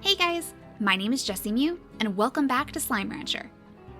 Hey guys, my name is JessiMew, and welcome back to Slime Rancher.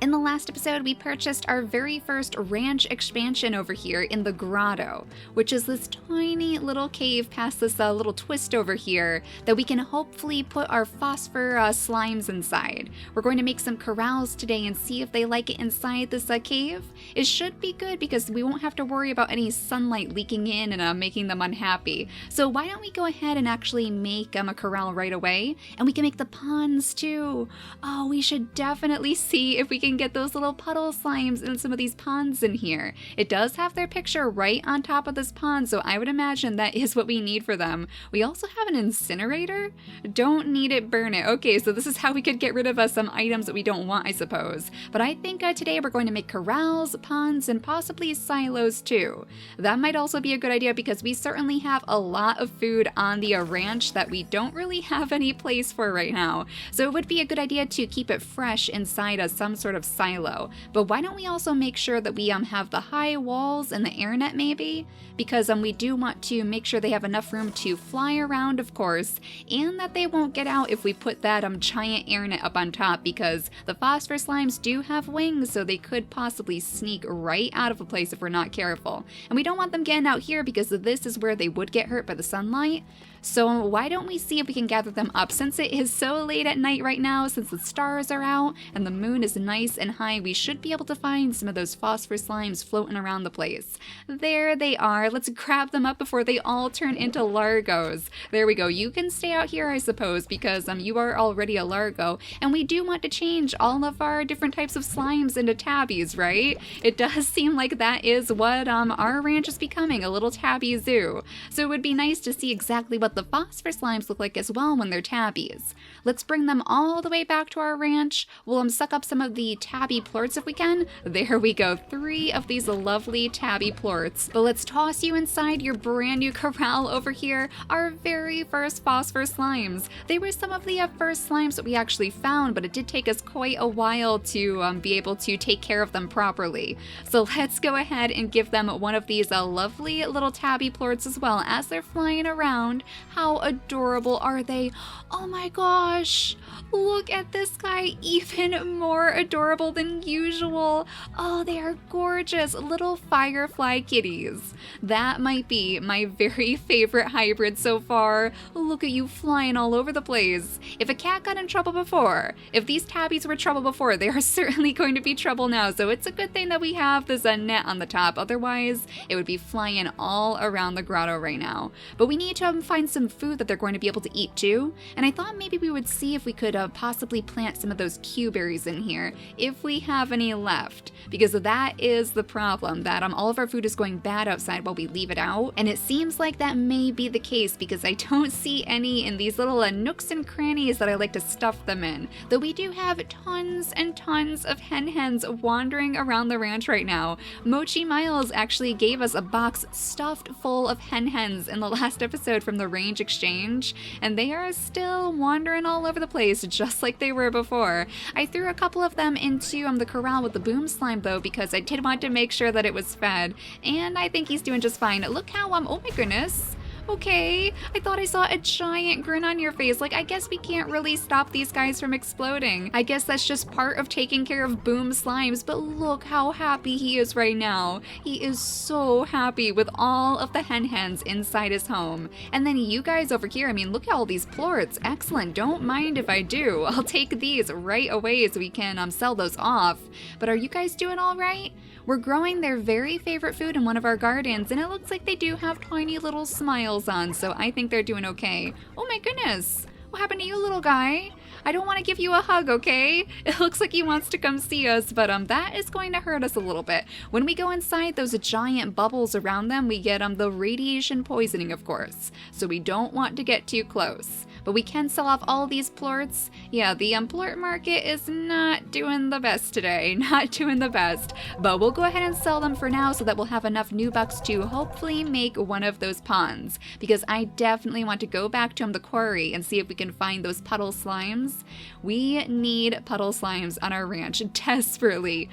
In the last episode, we purchased our very first ranch expansion over here in the Grotto, which is this tiny little cave past this little twist over here that we can hopefully put our phosphor slimes inside. We're going to make some corrals today and see if they like it inside this cave. It should be good because we won't have to worry about any sunlight leaking in and making them unhappy. So why don't we go ahead and actually make a corral right away, and we can make the ponds too. Oh, we should definitely see if we can get those little puddle slimes in some of these ponds in here. It does have their picture right on top of this pond, so I would imagine that is what we need for them. We also have an incinerator. Don't need it, burn it. Okay, so this is how we could get rid of some items that we don't want, I suppose. But I think today we're going to make corrals, ponds, and possibly silos too. That might also be a good idea because we certainly have a lot of food on the ranch that we don't really have any place for right now. So it would be a good idea to keep it fresh inside some sort of silo. But why don't we also make sure that we have the high walls and the air net maybe? Because we do want to make sure they have enough room to fly around, of course, and that they won't get out if we put that giant air net up on top, because the phosphor slimes do have wings, so they could possibly sneak right out of a place if we're not careful. And we don't want them getting out here because this is where they would get hurt by the sunlight. So why don't we see if we can gather them up? Since it is so late at night right now, since the stars are out and the moon is nice and high, we should be able to find some of those phosphor slimes floating around the place. There they are. Let's grab them up before they all turn into largos. There we go. You can stay out here, I suppose, because you are already a largo, and we do want to change all of our different types of slimes into tabbies, right? It does seem like that is what our ranch is becoming, a little tabby zoo. So it would be nice to see exactly what the phosphor slimes look like as well when they're tabbies. Let's bring them all the way back to our ranch. We'll suck up some of the tabby plorts if we can. There we go, 3 of these lovely tabby plorts. But let's toss you inside your brand new corral over here, our very first phosphor slimes. They were some of the first slimes that we actually found, but it did take us quite a while to be able to take care of them properly. So let's go ahead and give them one of these lovely little tabby plorts as well as they're flying around. How adorable are they? Oh my gosh, look at this guy, even more adorable than usual. Oh, they are gorgeous little firefly kitties. That might be my very favorite hybrid so far. Look at you flying all over the place. If a cat got in trouble before, if these tabbies were trouble before, they are certainly going to be trouble now. So it's a good thing that we have this net on the top. Otherwise, it would be flying all around the grotto right now. But we need to find some food that they're going to be able to eat too, and I thought maybe we would see if we could possibly plant some of those Q berries in here if we have any left, because that is the problem, that all of our food is going bad outside while we leave it out, and it seems like that may be the case because I don't see any in these little nooks and crannies that I like to stuff them in, though we do have tons and tons of hens wandering around the ranch right now. Mochi Miles actually gave us a box stuffed full of hens in the last episode from the range exchange, and they are still wandering all over the place just like they were before. I threw a couple of them into the corral with the boom slime though, because I did want to make sure that it was fed, and I think he's doing just fine. Look how oh my goodness. Okay, I thought I saw a giant grin on your face. Like, I guess we can't really stop these guys from exploding. I guess that's just part of taking care of boom slimes, but look how happy he is right now. He is so happy with all of the hens inside his home. And then you guys over here, I mean, look at all these plorts. Excellent, don't mind if I do. I'll take these right away so we can sell those off. But are you guys doing all right? We're growing their very favorite food in one of our gardens, and it looks like they do have tiny little smiles on, so I think they're doing okay. Oh my goodness, what happened to you, little guy? I don't want to give you a hug, okay? It looks like he wants to come see us, but that is going to hurt us a little bit. When we go inside those giant bubbles around them, we get the radiation poisoning, of course, so we don't want to get too close. But we can sell off all these plorts. Yeah, the plort market is not doing the best today, not doing the best, but we'll go ahead and sell them for now so that we'll have enough new bucks to hopefully make one of those ponds, because I definitely want to go back to the quarry and see if we can find those puddle slimes. We need puddle slimes on our ranch. Desperately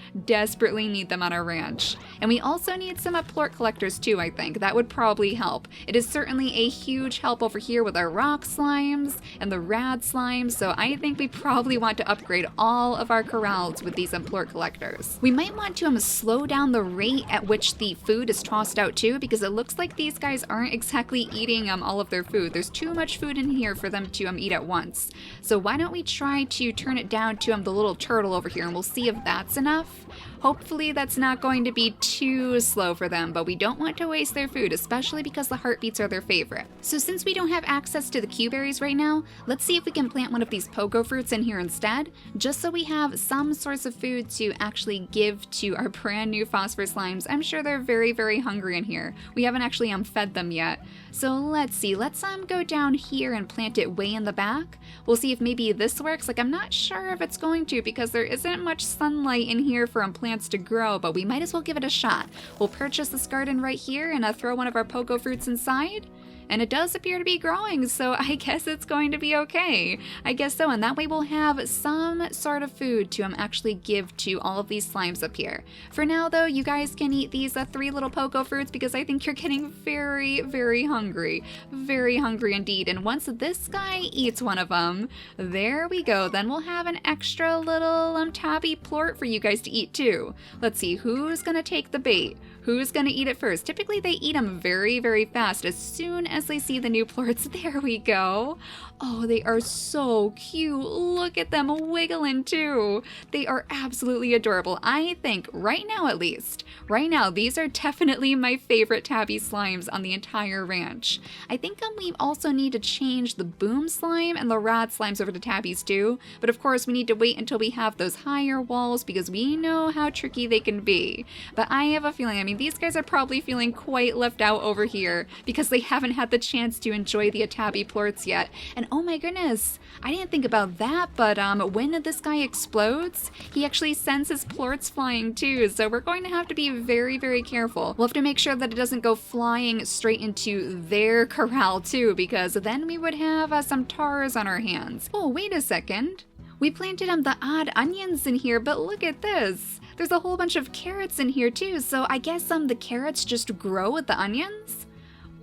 need them on our ranch. And we also need some plort collectors too, I think. That would probably help. It is certainly a huge help over here with our rock slimes. slimes and the rad slimes, so I think we probably want to upgrade all of our corrals with these plort collectors. We might want to slow down the rate at which the food is tossed out too, because it looks like these guys aren't exactly eating all of their food. There's too much food in here for them to eat at once. So why don't we try to turn it down to the little turtle over here, and we'll see if that's enough. Hopefully that's not going to be too slow for them, but we don't want to waste their food, especially because the heartbeats are their favorite. So since we don't have access to the Q-berries right now, let's see if we can plant one of these pogo fruits in here instead, just so we have some source of food to actually give to our brand new phosphor slimes. I'm sure they're very, very hungry in here. We haven't actually fed them yet. So let's see, let's go down here and plant it way in the back. We'll see if maybe this works. Like, I'm not sure if it's going to, because there isn't much sunlight in here for plants to grow, but we might as well give it a shot. We'll purchase this garden right here and throw one of our pogo fruits inside. And it does appear to be growing, so I guess it's going to be okay. I guess so, and that way we'll have some sort of food to actually give to all of these slimes up here. For now, though, you guys can eat these 3 little pogo fruits, because I think you're getting very, very hungry. Very hungry indeed. And once this guy eats one of them, there we go. Then we'll have an extra little tabby plort for you guys to eat too. Let's see, who's gonna take the bait? Who's gonna eat it first? Typically they eat them very, very fast as soon as they see the new plorts. There we go. Oh, they are so cute. Look at them wiggling too. They are absolutely adorable. I think right now, at least, right now, these are definitely my favorite tabby slimes on the entire ranch. I think we also need to change the boom slime and the rad slimes over to tabbies too. But of course, we need to wait until we have those higher walls, because we know how tricky they can be. But I have a feeling, I mean, these guys are probably feeling quite left out over here because they haven't had the chance to enjoy the tabby plorts yet. And oh my goodness, I didn't think about that, but when this guy explodes, he actually sends his plorts flying too, so we're going to have to be very, very careful. We'll have to make sure that it doesn't go flying straight into their corral too, because then we would have some tars on our hands. Oh, wait a second. We planted the odd onions in here, but look at this. There's a whole bunch of carrots in here too, so I guess the carrots just grow with the onions?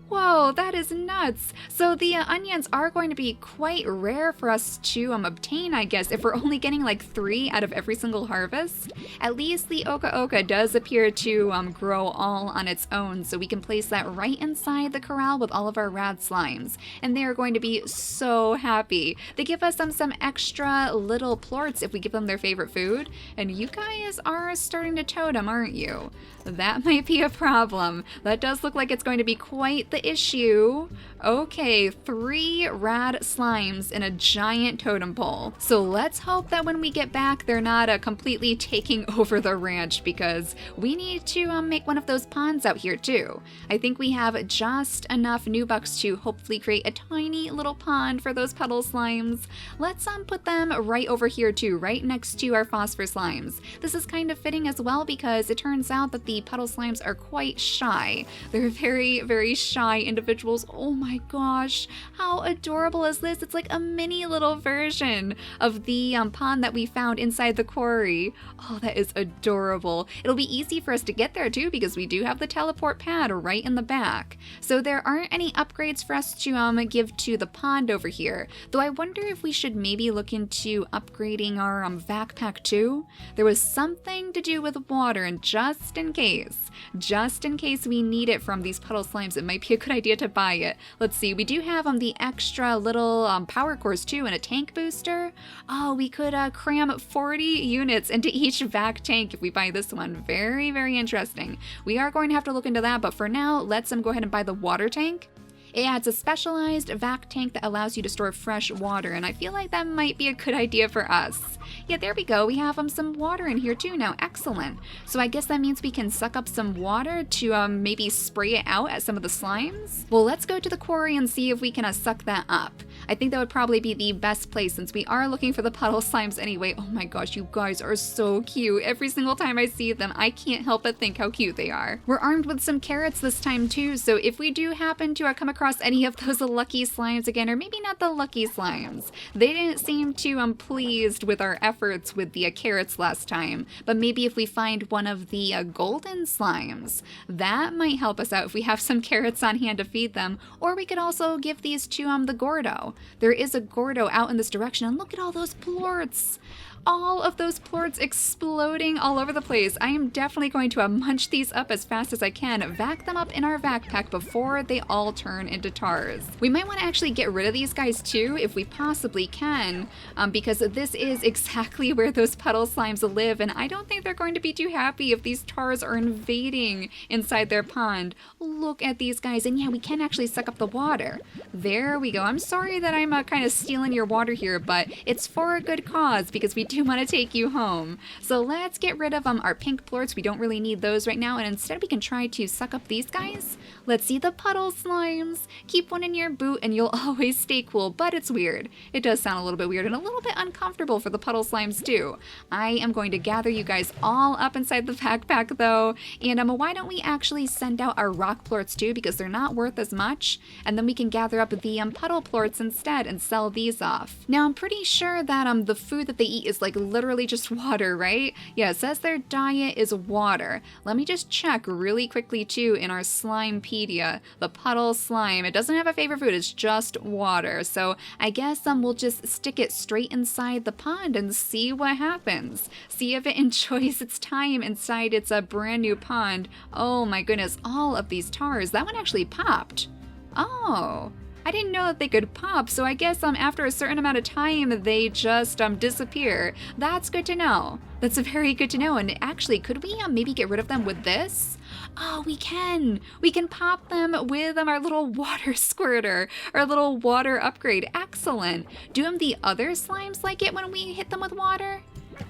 Whoa, that is nuts. So the onions are going to be quite rare for us to obtain, I guess, if we're only getting like 3 out of every single harvest. At least the oka oka does appear to grow all on its own, so we can place that right inside the corral with all of our rad slimes. And they are going to be so happy. They give us some extra little plorts if we give them their favorite food. And you guys are starting to totem, aren't you? That might be a problem. That does look like it's going to be quite the issue. Okay, 3 rad slimes in a giant totem pole. So let's hope that when we get back, they're not completely taking over the ranch, because we need to make one of those ponds out here too. I think we have just enough nubucks to hopefully create a tiny little pond for those Puddle slimes. Let's put them right over here too, right next to our phosphor slimes. This is kind of fitting as well, because it turns out that the Puddle slimes are quite shy. They're very, very shy individuals. Oh my gosh, how adorable is this? It's like a mini little version of the pond that we found inside the quarry. Oh, that is adorable. It'll be easy for us to get there too, because we do have the teleport pad right in the back. So there aren't any upgrades for us to give to the pond over here, though I wonder if we should maybe look into upgrading our vacpack too. There was something to do with water, and just in case we need it from these Puddle slimes, it might be a good idea to buy it. Let's see, we do have the extra little power cores too, and a tank booster. Oh, we could cram 40 units into each vac tank if we buy this one. Very, very interesting. We are going to have to look into that, but for now, let's go ahead and buy the water tank. It adds a specialized vac tank that allows you to store fresh water, and I feel like that might be a good idea for us. Yeah, there we go. We have some water in here too now. Excellent. So I guess that means we can suck up some water to maybe spray it out at some of the slimes. Well, let's go to the quarry and see if we can suck that up. I think that would probably be the best place, since we are looking for the Puddle slimes anyway. Oh my gosh, you guys are so cute. Every single time I see them, I can't help but think how cute they are. We're armed with some carrots this time too, so if we do happen to come across across any of those lucky slimes again, or maybe not the lucky slimes. They didn't seem too pleased with our efforts with the carrots last time, but maybe if we find one of the golden slimes, that might help us out if we have some carrots on hand to feed them. Or we could also give these to the Grotto. There is a Grotto out in this direction, and look at all those plorts. All of those plorts exploding all over the place. I am definitely going to munch these up as fast as I can, vac them up in our vacpack before they all turn into tars. We might want to actually get rid of these guys too, if we possibly can, because this is exactly where those puddle slimes live, and I don't think they're going to be too happy if these tars are invading inside their pond. Look at these guys, and yeah, we can actually suck up the water. There we go. I'm sorry that I'm kind of stealing your water here, but it's for a good cause, because we do want to take you home. So let's get rid of our pink plorts. We don't really need those right now, and instead we can try to suck up these guys. Let's see the puddle slimes. Keep one in your boot and you'll always stay cool, but it's weird. It does sound a little bit weird and a little bit uncomfortable for the puddle slimes too. I am going to gather you guys all up inside the backpack though, and why don't we actually send out our rock plorts too, because they're not worth as much, and then we can gather up the puddle plorts instead and sell these off. Now I'm pretty sure that the food that they eat is like literally just water, right? Yeah, it says their diet is water. Let me just check really quickly too in our Slimepedia. The puddle slime, it doesn't have a favorite food, it's just water. So I guess we'll just stick it straight inside the pond and see what happens. See if it enjoys its time inside its brand new pond. Oh my goodness, all of these tars. That one actually popped. Oh, I didn't know that they could pop, so I guess after a certain amount of time they just disappear. That's good to know. That's very good to know. And actually, could we maybe get rid of them with this? Oh, we can. We can pop them with our little water squirter, our little water upgrade. Excellent. Do the other slimes like it when we hit them with water?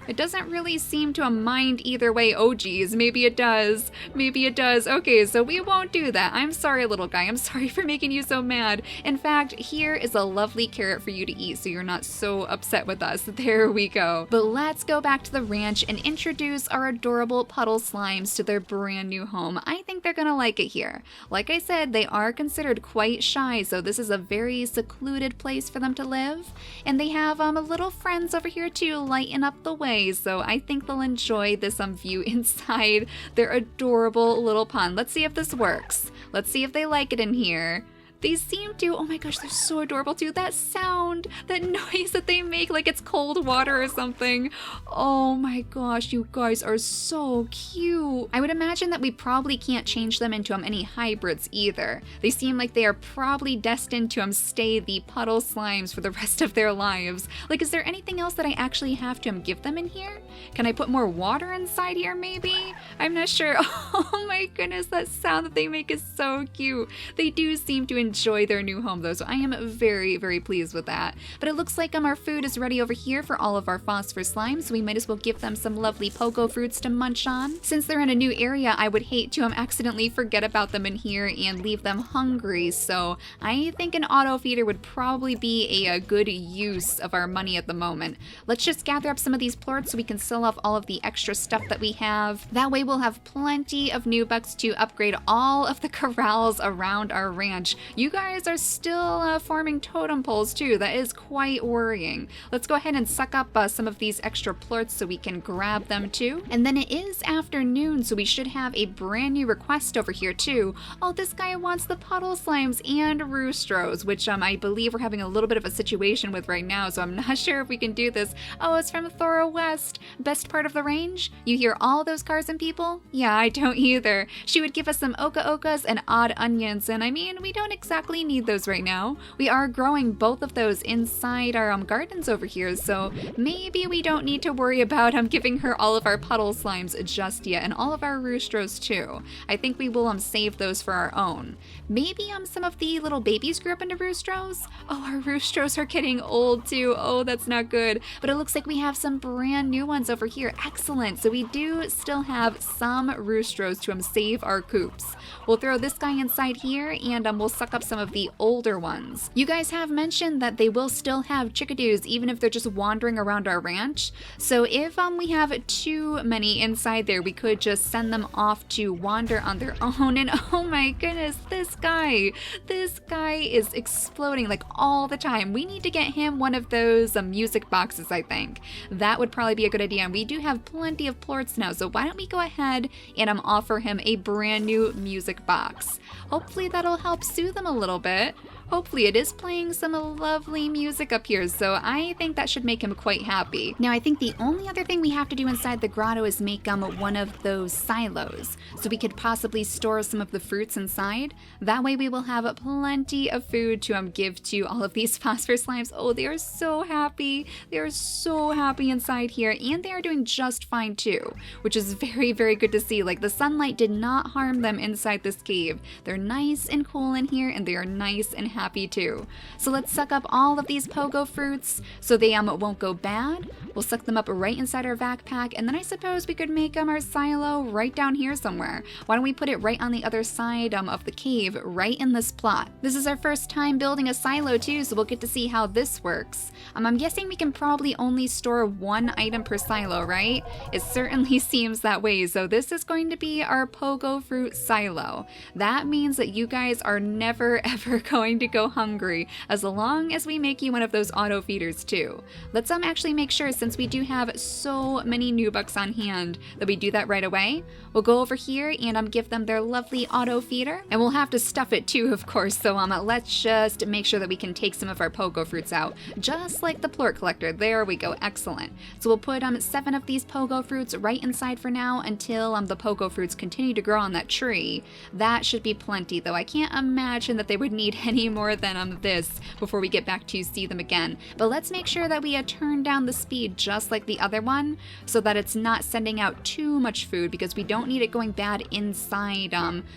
It doesn't really seem to mind either way. Oh geez, maybe it does. Maybe it does. Okay, so we won't do that. I'm sorry, little guy. I'm sorry for making you so mad. In fact, here is a lovely carrot for you to eat so you're not so upset with us. There we go. But let's go back to the ranch and introduce our adorable puddle slimes to their brand new home. I think they're gonna like it here. Like I said, they are considered quite shy, so this is a very secluded place for them to live. And they have little friends over here to lighten up the way, so I think they'll enjoy this view inside their adorable little pond. Let's see if this works. Let's see if they like it in here. They seem to. Oh my gosh, they're so adorable too. That sound, that noise that they make like it's cold water or something. Oh my gosh, you guys are so cute. I would imagine that we probably can't change them into any hybrids either. They seem like they are probably destined to stay the puddle slimes for the rest of their lives. Like, is there anything else that I actually have to give them in here? Can I put more water inside here maybe? I'm not sure. Oh my goodness, that sound that they make is so cute. They do seem to enjoy their new home though, so I am very, very pleased with that. But it looks like our food is ready over here for all of our phosphor slimes, so we might as well give them some lovely pogo fruits to munch on. Since they're in a new area, I would hate to accidentally forget about them in here and leave them hungry, so I think an auto feeder would probably be a good use of our money at the moment. Let's just gather up some of these plorts so we can sell off all of the extra stuff that we have. That way we'll have plenty of new bucks to upgrade all of the corrals around our ranch. You guys are still forming totem poles too. That is quite worrying. Let's go ahead and suck up some of these extra plorts so we can grab them too. And then it is afternoon, so we should have a brand new request over here too. Oh, this guy wants the puddle slimes and roostros, which I believe we're having a little bit of a situation with right now, so I'm not sure if we can do this. Oh, it's from Thora West. Best part of the range? You hear all those cars and people? Yeah, I don't either. She would give us some oka-okas and odd onions, and I mean, we don't exactly need those right now. We are growing both of those inside our gardens over here, so maybe we don't need to worry about giving her all of our puddle slimes just yet, and all of our roostros too. I think we will save those for our own. Maybe some of the little babies grew up into roostros? Oh, our roostros are getting old too. Oh, that's not good. But it looks like we have some brand new ones over here. Excellent. So we do still have some roostros to save our coops. We'll throw this guy inside here, and we'll suck up have some of the older ones. You guys have mentioned that they will still have chickadoos even if they're just wandering around our ranch. So if we have too many inside there, we could just send them off to wander on their own. And oh my goodness, this guy is exploding like all the time. We need to get him one of those music boxes, I think. That would probably be a good idea. And we do have plenty of plorts now, so why don't we go ahead and offer him a brand new music box. Hopefully that'll help soothe him a little bit. Hopefully it is playing some lovely music up here, so I think that should make him quite happy. Now I think the only other thing we have to do inside the grotto is make one of those silos, so we could possibly store some of the fruits inside. That way we will have plenty of food to give to all of these phosphor slimes. Oh, they are so happy. They are so happy inside here, and they are doing just fine too, which is very, very good to see. Like, the sunlight did not harm them inside this cave. They're nice and cool in here, and they are nice and happy too. So let's suck up all of these pogo fruits so they won't go bad. We'll suck them up right inside our vacpack, and then I suppose we could make our silo right down here somewhere. Why don't we put it right on the other side of the cave, right in this plot. This is our first time building a silo too, so we'll get to see how this works. I'm guessing we can probably only store one item per silo, right? It certainly seems that way. So this is going to be our pogo fruit silo. That means that you guys are never ever going to go hungry as long as we make you one of those auto feeders too. Let's actually make sure, since we do have so many new bucks on hand, that we do that right away. We'll go over here and give them their lovely auto feeder, and we'll have to stuff it too, of course. So let's just make sure that we can take some of our pogo fruits out, just like the plort collector. There we go, excellent. So we'll put 7 of these pogo fruits right inside for now until the pogo fruits continue to grow on that tree. That should be plenty, though I can't imagine that they would need any more than this before we get back to see them again. But let's make sure that we turn down the speed just like the other one, so that it's not sending out too much food, because we don't need it going bad inside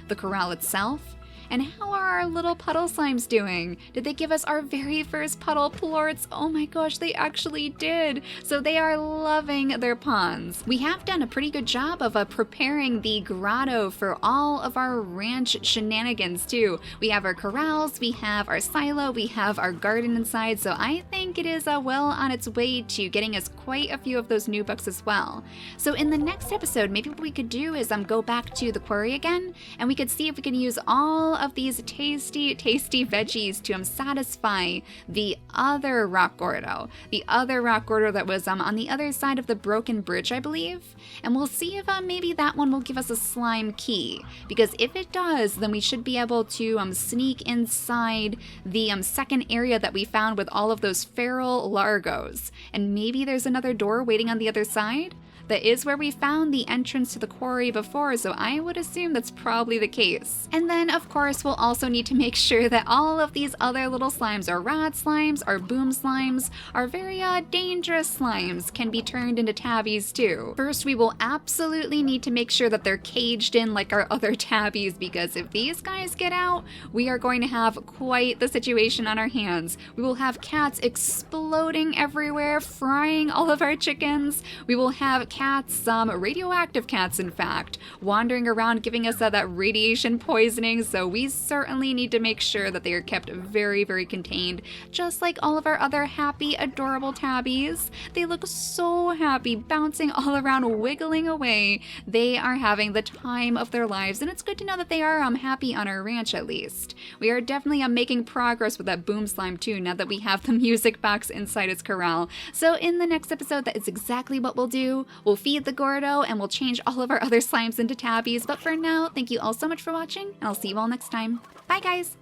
the corral itself. And how are our little puddle slimes doing? Did they give us our very first puddle plorts? Oh my gosh, they actually did. So they are loving their ponds. We have done a pretty good job of preparing the grotto for all of our ranch shenanigans too. We have our corrals, we have our silo, we have our garden inside. So I think it is well on its way to getting us quite a few of those new bucks as well. So in the next episode, maybe what we could do is go back to the quarry again, and we could see if we can use all of these tasty veggies to satisfy the other rock grotto. The other rock grotto that was on the other side of the broken bridge, I believe. And we'll see if maybe that one will give us a slime key, because if it does, then we should be able to sneak inside the second area that we found with all of those feral largos. And maybe there's another door waiting on the other side. That is where we found the entrance to the quarry before, so I would assume that's probably the case. And then, of course, we'll also need to make sure that all of these other little slimes, our rat slimes, our boom slimes, our very dangerous slimes, can be turned into tabbies too. First, we will absolutely need to make sure that they're caged in like our other tabbies, because if these guys get out, we are going to have quite the situation on our hands. We will have cats exploding everywhere, frying all of our chickens. We will have cats, radioactive cats in fact, wandering around giving us that radiation poisoning, so we certainly need to make sure that they are kept very, very contained, just like all of our other happy, adorable tabbies. They look so happy, bouncing all around, wiggling away. They are having the time of their lives, and it's good to know that they are happy on our ranch at least. We are definitely making progress with that boom slime too, now that we have the music box inside its corral. So in the next episode, that is exactly what we'll do. We'll feed the Grotto, and we'll change all of our other slimes into tabbies. But for now, thank you all so much for watching, and I'll see you all next time. Bye, guys!